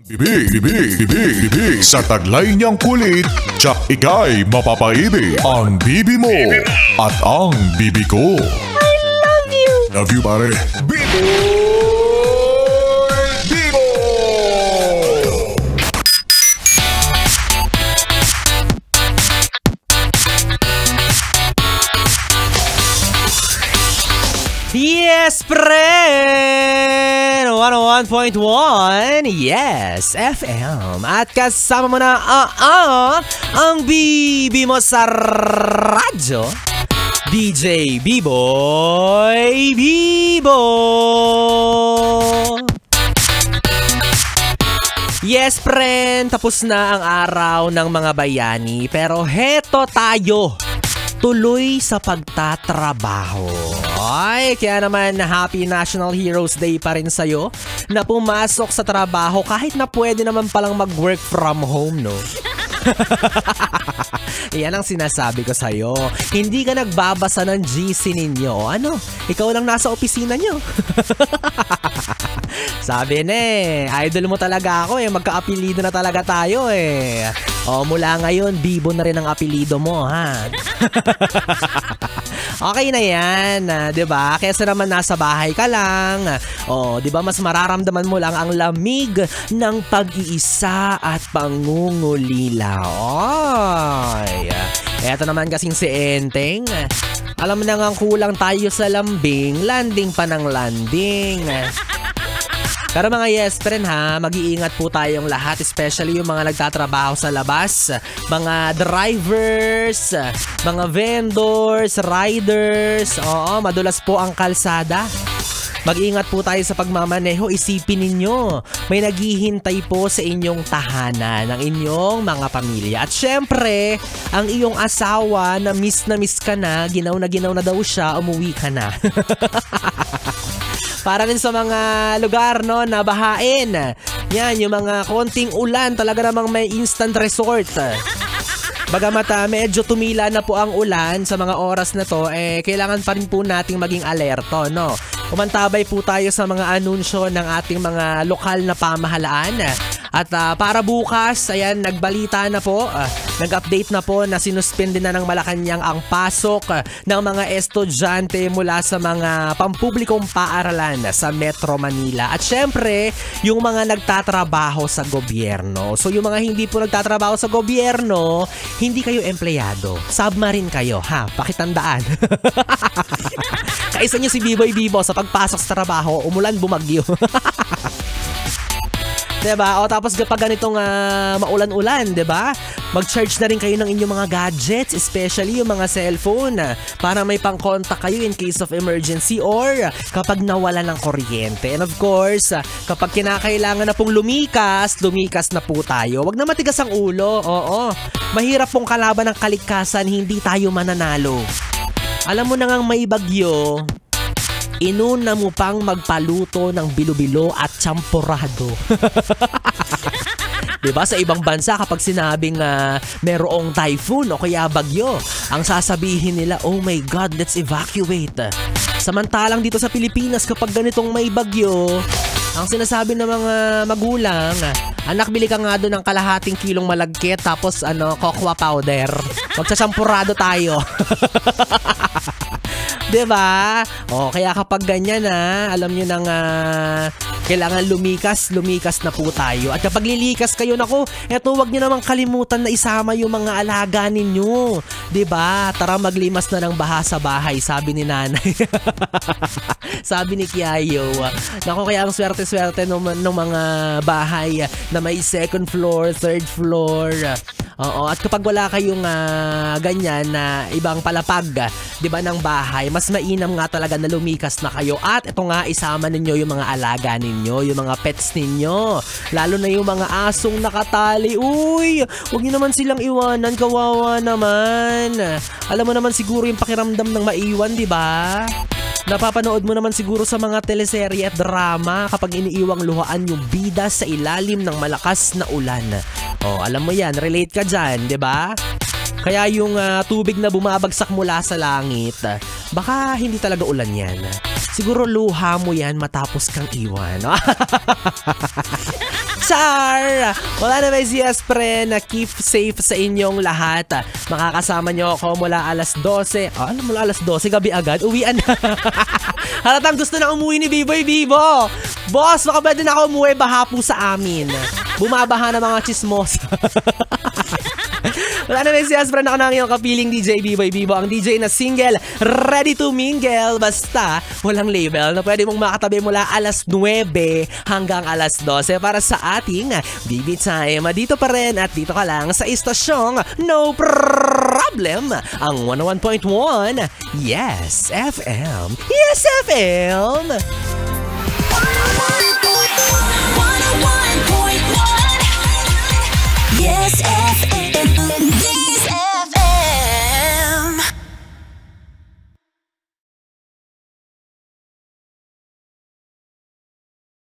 Bibi, sa taglay niyang kulit, tsak ika'y mapapaibig. Ang bibi mo at ang bibi ko. I love you! Love you, pare. Bibo! Bibo! Yes, friend! 101.1 Yes, FM. At kasama mo na ang bibi mo sa radyo, DJ B-Boy Bibo! Yes, friend! Tapos na ang araw ng mga bayani. Pero heto tayo, tuloy sa pagtatrabaho. Ay, kaya naman Happy National Heroes Day pa rin sa'yo na pumasok sa trabaho kahit na pwede naman palang mag-work from home, no? Yan ang sinasabi ko sa'yo. Hindi ka nagbabasa ng GC ninyo. Ano? Ikaw lang nasa opisina nyo. Sabi na idol mo talaga ako magka-apelido na talaga tayo mula ngayon, Bibo na rin ang apelido mo, ha? Okay na yan, 'di ba? Kaysa naman nasa bahay ka lang. 'Di ba mas mararamdaman mo lang ang lamig ng pag-iisa at pangungulila. Eto naman kasing si Enteng. Alam mo na nga kulang tayo sa lambing, landing pa ng landing. Pero mga yes friend ha, mag-iingat po tayong lahat, especially yung mga nagtatrabaho sa labas, mga drivers, mga vendors, riders, madulas po ang kalsada. Mag-ingat po tayo sa pagmamaneho, isipin ninyo, may naghihintay po sa inyong tahanan, ng inyong mga pamilya. At syempre, ang iyong asawa na miss ka na ginaw na daw siya, umuwi ka na. Para rin sa mga lugar na bahain. Yan, yung mga konting ulan, talaga namang may instant resort. Bagamat medyo tumila na po ang ulan sa mga oras na to, kailangan pa rin po nating maging alerto, no? Umantabay po tayo sa mga anunsyo ng ating mga lokal na pamahalaan. At para bukas, ayan, nagbalita na po, nag-update na po na sinuspende na ng Malacanang ang pasok ng mga estudyante mula sa mga pampublikong paaralan sa Metro Manila. At syempre, yung mga nagtatrabaho sa gobyerno. So yung mga hindi po nagtatrabaho sa gobyerno, hindi kayo empleyado. Submarine kayo, ha? Pakitandaan. Kaisa nyo si B-Boy Bibo sa pagpasok sa trabaho, umulan, bumagyo. Diba? Tapos kapag ganitong maulan-ulan, diba? Mag-charge na rin kayo ng inyong mga gadgets, especially yung mga cellphone, para may pang-contact kayo in case of emergency or kapag nawala ng kuryente. And of course, kapag kinakailangan na pong lumikas na po tayo. Wag na matigas ang ulo. Mahirap pong kalaban ng kalikasan, hindi tayo mananalo. Alam mo na ngang may bagyo, inuna mo pang magpaluto ng bilo-bilo at champurado. Diba sa ibang bansa kapag sinabing merong typhoon o kaya bagyo, ang sasabihin nila, oh my God, let's evacuate. Samantalang dito sa Pilipinas kapag ganitong may bagyo, ang sinasabi ng mga magulang, anak, bili ka nga doon ng kalahating kilong malagkit tapos cocoa powder. Magsasampurado tayo. Diba? Kaya kapag ganyan alam nyo nang kailangan lumikas na po tayo. At kapag lilikas kayo, wag nyo namang kalimutan na isama yung mga alaga ninyo. Diba? Tara maglimas na ng baha sa bahay, sabi ni nanay. Sabi ni Kiayo. Kaya ang swerte-swerte ng mga bahay na may second floor, third floor. At kapag wala kayong ganyan na ibang palapag, 'di ba, ng bahay, mas mainam nga talaga na lumikas na kayo. At ito nga, isama ninyo yung mga alaga ninyo, yung mga pets ninyo. Lalo na yung mga asong nakatali. Uy, huwag niyo naman silang iwanan, kawawa naman. Alam mo naman siguro yung pakiramdam ng maiwan, 'di ba? Napapanood mo naman siguro sa mga teleserye at drama kapag iniiwang luhaan yung bida sa ilalim ng malakas na ulan. Alam mo yan, relate ka dyan, 'di ba? Kaya yung tubig na bumabagsak mula sa langit, baka hindi talaga ulan yan. Siguro luha mo yan matapos kang iwan. Char! Wala na may CS pre na keep safe sa inyong lahat. Makakasama nyo ako mula alas 12. Alam mo, alas 12, gabi agad. Uwian na. Halatang gusto na umuwi ni Biboy Bibo. Boss, baka pwede na ako umuwi, baha po sa amin. Bumabaha na mga chismos. Wala na may siyas, friend, ako na ngayong kapiling DJ Biboy Bibo, ang DJ na single, ready to mingle, basta walang label na pwede mong makatabi mula alas 9 hanggang alas 12 para sa ating BB Time. Dito pa rin at dito ka lang sa istasyong No Problem, ang 101.1 Yes FM. Yes FM!